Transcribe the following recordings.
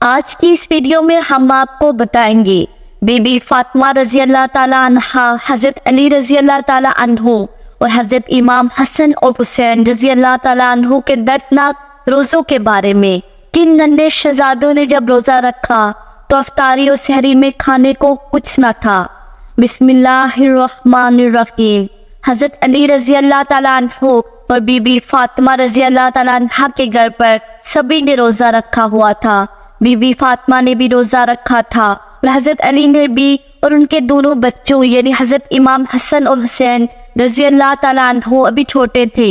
آج کی اس ویڈیو میں ہم آپ کو بتائیں گے بی بی فاطمہ رضی اللہ تعالیٰ عنہا، حضرت علی رضی اللہ تعالیٰ عنہ اور حضرت امام حسن اور حسین رضی اللہ تعالیٰ عنہ کے دردناک روزوں کے بارے میں۔ کن ننھے شہزادوں نے جب روزہ رکھا تو افطاری اور سحری میں کھانے کو کچھ نہ تھا۔ بسم اللہ الرحمن الرحیم۔ حضرت علی رضی اللہ تعالیٰ عنہ اور بی بی فاطمہ رضی اللہ تعالیٰ عنہا کے گھر پر سبھی نے روزہ رکھا ہوا تھا۔ بی بی فاطمہ نے بھی روزہ رکھا تھا اور حضرت علی نے بھی، اور ان کے دونوں بچوں یعنی حضرت امام حسن اور حسین رضی اللہ تعالیٰ عنہ ابھی چھوٹے تھے،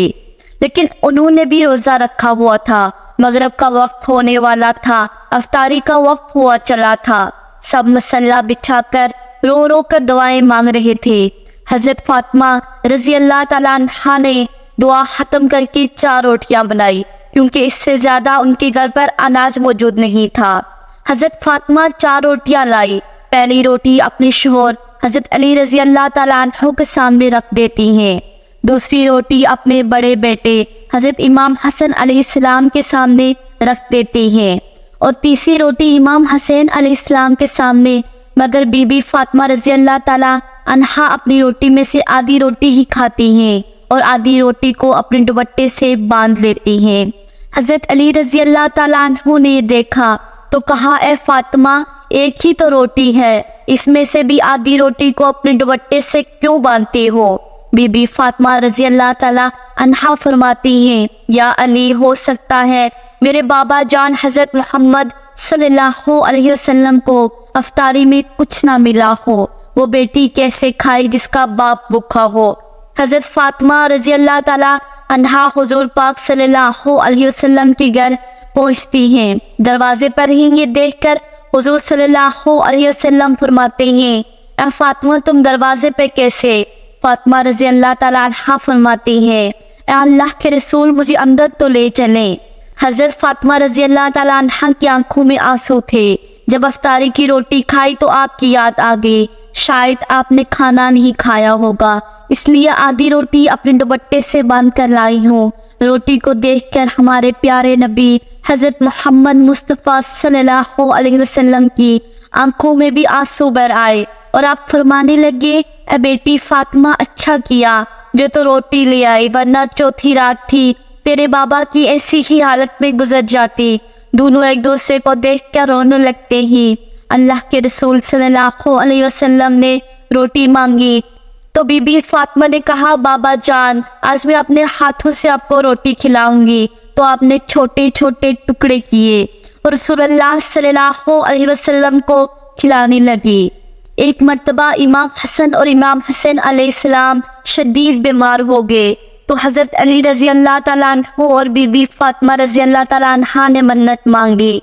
لیکن انہوں نے بھی روزہ رکھا ہوا تھا۔ مغرب کا وقت ہونے والا تھا، افطاری کا وقت ہوا چلا تھا۔ سب مصلی بچھا کر رو رو کر دعائیں مانگ رہے تھے۔ حضرت فاطمہ رضی اللہ تعالیٰ عنہا نے دعا ختم کر کے 4 روٹیاں بنائی، کیونکہ اس سے زیادہ ان کے گھر پر اناج موجود نہیں تھا۔ حضرت فاطمہ 4 روٹیاں لائی۔ پہلی روٹی اپنے شوہر حضرت علی رضی اللہ تعالیٰ عنہ کے سامنے رکھ دیتی ہیں، دوسری روٹی اپنے بڑے بیٹے حضرت امام حسن علیہ السلام کے سامنے رکھ دیتی ہیں، اور تیسری روٹی امام حسین علیہ السلام کے سامنے، مگر بی بی فاطمہ رضی اللہ تعالیٰ عنہا اپنی روٹی میں سے آدھی روٹی ہی کھاتی ہیں اور آدھی روٹی کو اپنے دوپٹے سے باندھ لیتی ہیں۔ حضرت علی رضی اللہ تعالیٰ عنہ نے یہ دیکھا تو کہا، اے فاطمہ، ایک ہی تو روٹی ہے، اس میں سے بھی آدھی روٹی کو اپنے دوپٹے سے کیوں باندھتی ہو؟ بی بی فاطمہ رضی اللہ تعالیٰ عنہا فرماتی ہیں، یا علی، ہو سکتا ہے میرے بابا جان حضرت محمد صلی اللہ علیہ وسلم کو افطاری میں کچھ نہ ملا ہو، وہ بیٹی کیسے کھائے جس کا باپ بھوکا ہو؟ حضرت فاطمہ رضی اللہ تعالیٰ عنہا حضور پاک صلی اللہ علیہ وسلم کے گھر پہنچتی ہیں۔ دروازے پر ہی یہ دیکھ کر حضور صلی اللہ علیہ وسلم فرماتے ہیں، اے فاطمہ، تم دروازے پہ کیسے؟ فاطمہ رضی اللہ تعالیٰ عنہا فرماتی ہیں، اے اللہ کے رسول، مجھے اندر تو لے چلیں۔ حضرت فاطمہ رضی اللہ تعالیٰ عنہا کی آنکھوں میں آنسو تھے۔ جب افطاری کی روٹی کھائی تو آپ کی یاد آ گئی، شاید آپ نے کھانا نہیں کھایا ہوگا، اس لیے آدھی روٹی اپنے دوپٹے سے باندھ کر لائی ہوں۔ روٹی کو دیکھ کر ہمارے پیارے نبی حضرت محمد مصطفیٰ صلی اللہ علیہ وسلم کی آنکھوں میں بھی آنسو بھر آئے، اور آپ فرمانے لگے، اے بیٹی فاطمہ، اچھا کیا جو تو روٹی لے آئی، ورنہ چوتھی رات تھی، تیرے بابا کی ایسی ہی حالت میں گزر جاتی۔ دونوں ایک دوسرے کو دیکھ کر رونے لگتے ہی اللہ کے رسول صلی اللہ علیہ وسلم نے روٹی مانگی تو بی بی فاطمہ نے کہا، بابا جان، آج میں اپنے ہاتھوں سے آپ کو روٹی کھلاؤں گی۔ تو آپ نے چھوٹے چھوٹے ٹکڑے کیے اور رسول اللہ صلی اللہ علیہ وسلم کو کھلانے لگی۔ ایک مرتبہ امام حسن اور امام حسین علیہ السلام شدید بیمار ہو گئے تو حضرت علی رضی اللہ تعالیٰ عنہ اور بی بی فاطمہ رضی اللہ تعالیٰ عنہا نے منت مانگی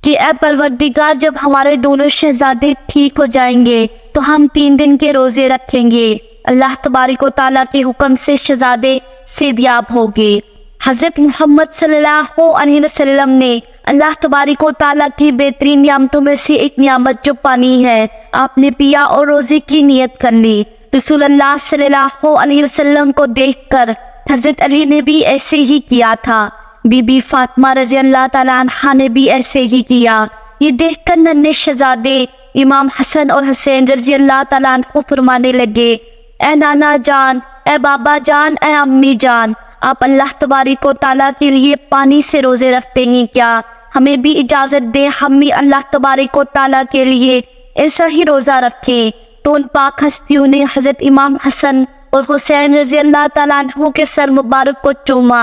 کہ اے پروردگار، جب ہمارے دونوں شہزادے ٹھیک ہو جائیں گے تو ہم 3 دن کے روزے رکھیں گے۔ اللہ تبارک و تعالیٰ کے حکم سے شہزادے صحتیاب ہو گئے۔ حضرت محمد صلی اللہ علیہ وسلم نے اللہ تبارک و تعالیٰ کی بہترین نعمتوں میں سے ایک نعمت جو پانی ہے، آپ نے پیا اور روزے کی نیت کر لی۔ رسول اللہ صلی اللہ علیہ وسلم کو دیکھ کر حضرت علی نے بھی ایسے ہی کیا تھا، بی بی فاطمہ رضی اللہ تعالیٰ عنہا نے بھی ایسے ہی کیا۔ یہ دیکھ کر ننھے شہزادے امام حسن اور حسین رضی اللہ تعالیٰ عنہ فرمانے لگے، اے نانا جان، اے بابا جان، اے امی جان، آپ اللہ تبارک و تعالیٰ کے لیے پانی سے روزے رکھتے ہیں کیا؟ ہمیں بھی اجازت دیں، ہم بھی اللہ تبارک و تعالیٰ کے لیے ایسا ہی روزہ رکھیں۔ تو ان پاک ہستیوں نے حضرت امام حسن اور حسین رضی اللہ تعالیٰ عنہ کے سر مبارک کو چوما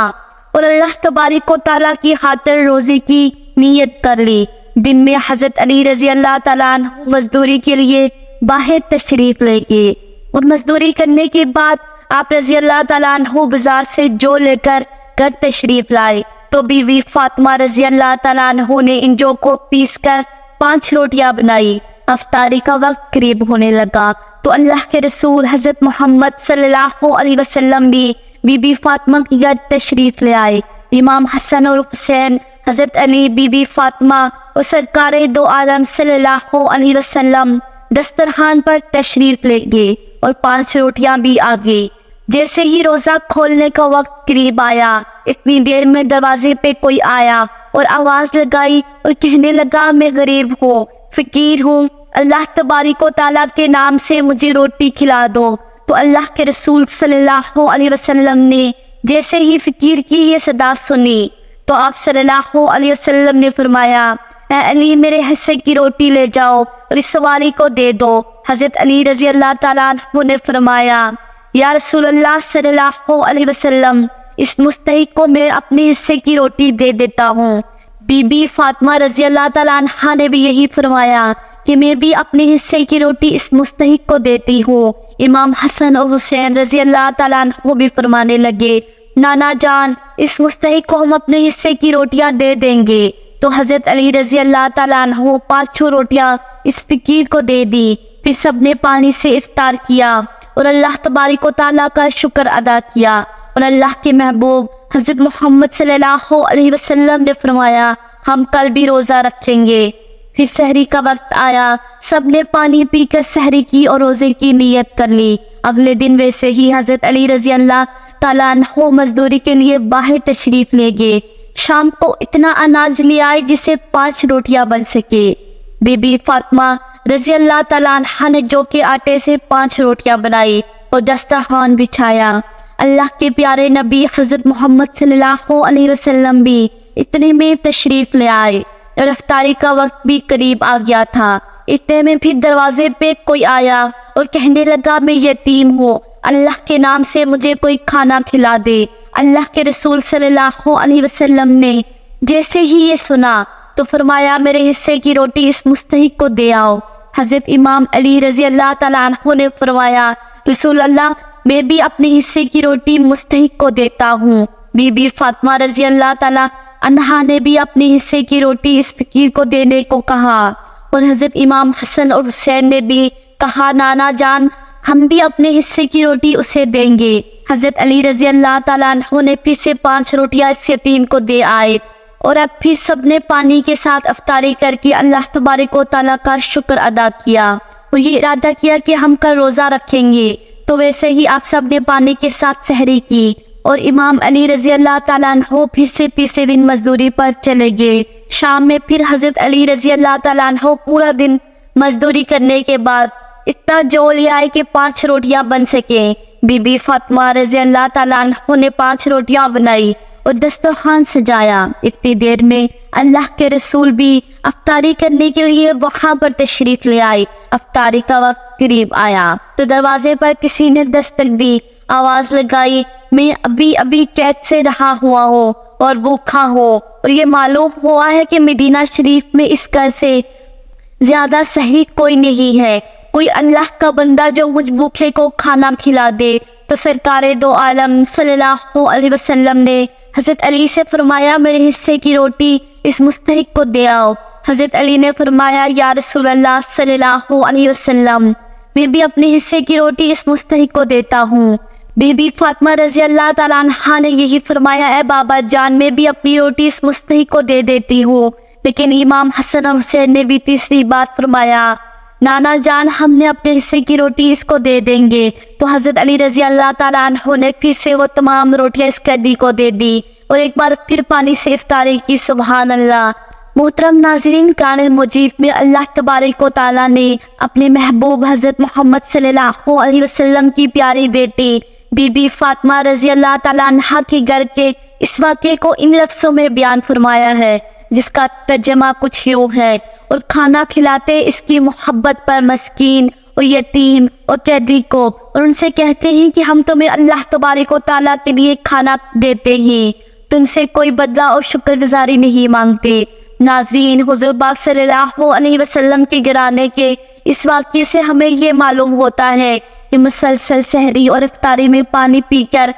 اور اللہ تبارک و تعالیٰ کی خاطر روزے کی نیت کر لی۔ دن میں حضرت علی رضی اللہ تعالیٰ عنہ مزدوری کے لیے باہر تشریف لے گئے، اور مزدوری کرنے کے بعد آپ رضی اللہ تعالیٰ عنہ بازار سے جو لے کر گھر تشریف لائے تو بی بی فاطمہ رضی اللہ تعالیٰ عنہ نے ان جو کو پیس کر 5 روٹیاں بنائی۔ افطاری کا وقت قریب ہونے لگا تو اللہ کے رسول حضرت محمد صلی اللہ علیہ وسلم بھی بی بی فاطمہ کی گھر تشریف لے آئے۔ امام حسن اور حسین، حضرت علی، بی بی فاطمہ اور سرکار دو عالم صلی اللہ علیہ وسلم دسترخوان پر تشریف لے گئے اور 5 روٹیاں بھی آ گئی۔ جیسے ہی روزہ کھولنے کا وقت قریب آیا، اتنی دیر میں دروازے پہ کوئی آیا اور آواز لگائی اور کہنے لگا میں غریب ہوں، فقیر ہوں، اللہ تبارک و تعالیٰ کے نام سے مجھے روٹی کھلا دو۔ تو اللہ کے رسول صلی اللہ علیہ وسلم نے جیسے ہی فقیر کی یہ صدا سنی تو آپ صلی اللہ علیہ وسلم نے فرمایا اے علی میرے حصے کی روٹی لے جاؤ اور اس سواری کو دے دو۔ حضرت علی رضی اللہ تعالیٰ عنہ نے فرمایا یا رسول اللہ صلی اللہ علیہ وسلم اس مستحق کو میں اپنے حصے کی روٹی دے دیتا ہوں۔ بی بی فاطمہ رضی اللہ تعالیٰ عنہ نے بھی یہی فرمایا کہ میں بھی اپنے حصے کی روٹی اس مستحق کو دیتی ہوں۔ امام حسن اور حسین رضی اللہ تعالیٰ عنہ بھی فرمانے لگے نانا جان اس مستحق کو ہم اپنے حصے کی روٹیاں دے دیں گے۔ تو حضرت علی رضی اللہ تعالیٰ عنہ 5 روٹیاں اس فقیر کو دے دی، پھر سب نے پانی سے افطار کیا اور اللہ تبارک و تعالیٰ کا شکر ادا کیا۔ اور اللہ کے محبوب حضرت محمد صلی اللہ علیہ وسلم نے فرمایا ہم کل بھی روزہ رکھیں گے۔ پھر سحری کا وقت آیا، سب نے پانی پی کر سحری کی اور روزے کی نیت کر لی۔ اگلے دن ویسے ہی حضرت علی رضی اللہ تعالیٰ عنہ مزدوری کے لیے باہر تشریف لے گئے۔ شام کو اتنا اناج لے آئے جسے 5 روٹیاں بن سکے۔ بی بی فاطمہ رضی اللہ تعالیٰ عنہ نے جو کہ آٹے سے 5 روٹیاں بنائی اور دسترخوان بچھایا۔ اللہ کے پیارے نبی حضرت محمد صلی اللہ علیہ وسلم بھی اتنے میں تشریف لے آئے اور افطاری کا وقت بھی قریب آ گیا تھا۔ اتنے میں پھر دروازے پہ کوئی آیا اور کہنے لگا میں یتیم ہوں، اللہ کے نام سے مجھے کوئی کھانا کھلا دے۔ اللہ کے رسول صلی اللہ علیہ وسلم نے جیسے ہی یہ سنا تو فرمایا میرے حصے کی روٹی اس مستحق کو دے آؤ۔ حضرت امام علی رضی اللہ تعالیٰ عنہ نے فرمایا رسول اللہ میں بھی اپنے حصے کی روٹی مستحق کو دیتا ہوں۔ بی بی فاطمہ رضی اللہ تعالیٰ عنہا نے بھی اپنے حصے کی روٹی اس فقیر کو دینے کو کہا اور حضرت امام حسن اور حسین نے بھی کہا نانا جان ہم بھی اپنے حصے کی روٹی اسے دیں گے۔ حضرت علی رضی اللہ تعالیٰ عنہ نے پھر سے 5 روٹیاں اس یتیم کو دے آئے اور اب پھر سب نے پانی کے ساتھ افطاری کر کے اللہ تبارک و تعالیٰ کا شکر ادا کیا اور یہ ارادہ کیا کہ ہم کل روزہ رکھیں گے۔ تو ویسے ہی آپ سب نے پانی کے ساتھ سحری کی اور امام علی رضی اللہ تعالیٰ عنہ پھر سے تیسرے دن مزدوری پر چلے گئے۔ شام میں پھر حضرت علی رضی اللہ تعالیٰ عنہ پورا دن مزدوری کرنے کے بعد اتنا جو لے آئے کہ 5 روٹیاں بن سکیں۔ بی بی فاطمہ رضی اللہ تعالیٰ عنہ نے 5 روٹیاں بنائی اور دسترخوان سجایا۔ اتنی دیر میں اللہ کے رسول بھی افطاری کرنے کے لیے وہاں پر تشریف لے آئے۔ افطاری کا وقت قریب آیا تو دروازے پر کسی نے دستک دی، آواز لگائی میں ابھی قید سے رہا ہوا ہوں اور بھوکا ہوں اور یہ معلوم ہوا ہے کہ مدینہ شریف میں اس گھر سے زیادہ صحیح کوئی نہیں ہے، کوئی اللہ کا بندہ جو مجھ بھوکے کو کھانا کھلا دے۔ تو سرکار دو عالم صلی اللہ علیہ وسلم نے حضرت علی سے فرمایا میرے حصے کی روٹی اس مستحق کو دے آؤ۔ حضرت علی نے فرمایا یا رسول اللہ صلی اللہ علیہ وسلم میں بھی اپنے حصے کی روٹی اس مستحق کو دیتا ہوں۔ بی بی فاطمہ رضی اللہ تعالیٰ عنہا نے یہی فرمایا اے بابا جان میں بھی اپنی روٹی اس مستحق کو دے دیتی ہوں۔ لیکن امام حسن اور حسین نے بھی تیسری بات فرمایا نانا جان ہم نے اپنے حصے کی روٹی اس کو دے دیں گے۔ تو حضرت علی رضی اللہ تعالیٰ عنہ نے پھر سے وہ تمام روٹیاں اس قیدی کو دے دی اور ایک بار پھر پانی سے افطاری کی۔ سبحان اللہ۔ محترم ناظرین، قرآن مجید میں اللہ تبارک و تعالیٰ نے اپنے محبوب حضرت محمد صلی اللہ علیہ وسلم کی پیاری بیٹی بی بی فاطمہ رضی اللہ تعالیٰ عنہا کے گھر کے اس واقعے کو ان لفظوں میں بیان فرمایا ہے جس کا ترجمہ کچھ یوں ہے اور کھانا کھلاتے اس کی محبت پر مسکین اور یتیم اور قیدی کو اور ان سے کہتے ہیں کہ ہم تمہیں اللہ تبارک و تعالیٰ کے لیے کھانا دیتے ہیں، تم سے کوئی بدلہ اور شکر گزاری نہیں مانگتے۔ ناظرین، حضور پاک صلی اللہ علیہ وسلم کے گھرانے کے اس واقعے سے ہمیں یہ معلوم ہوتا ہے کہ مسلسل سحری اور افطاری میں پانی پی کر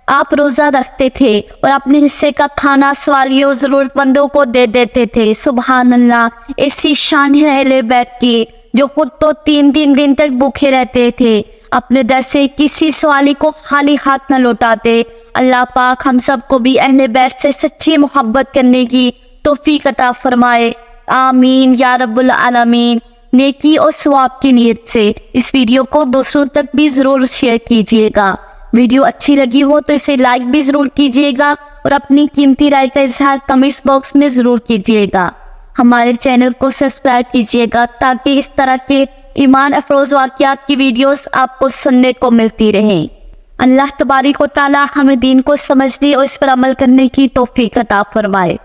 آپ روزہ رکھتے تھے اور اپنے حصے کا کھانا سوالیوں ضرورت مندوں کو دے دیتے تھے۔ سبحان اللہ۔ ایسی شان ہے اہل بیت کی جو خود تو 3 دن تک بھوکے رہتے تھے، اپنے در سے کسی سوالی کو خالی ہاتھ نہ لوٹاتے۔ اللہ پاک ہم سب کو بھی اہل بیت سے سچی محبت کرنے کی توفیق عطا فرمائے، آمین یا رب العالمین۔ نیکی اور ثواب کی نیت سے اس ویڈیو کو دوسروں تک بھی ضرور شیئر کیجیے گا۔ ویڈیو اچھی لگی ہو تو اسے لائک بھی ضرور کیجیے گا اور اپنی قیمتی رائے کا اظہار کمنٹس باکس میں ضرور کیجیے گا۔ ہمارے چینل کو سبسکرائب کیجیے گا تاکہ اس طرح کے ایمان افروز واقعات کی ویڈیوز آپ کو سننے کو ملتی رہیں۔ اللہ تبارک و تعالی ہمیں دین کو سمجھنے اور اس پر عمل کرنے کی توفیق عطا فرمائے۔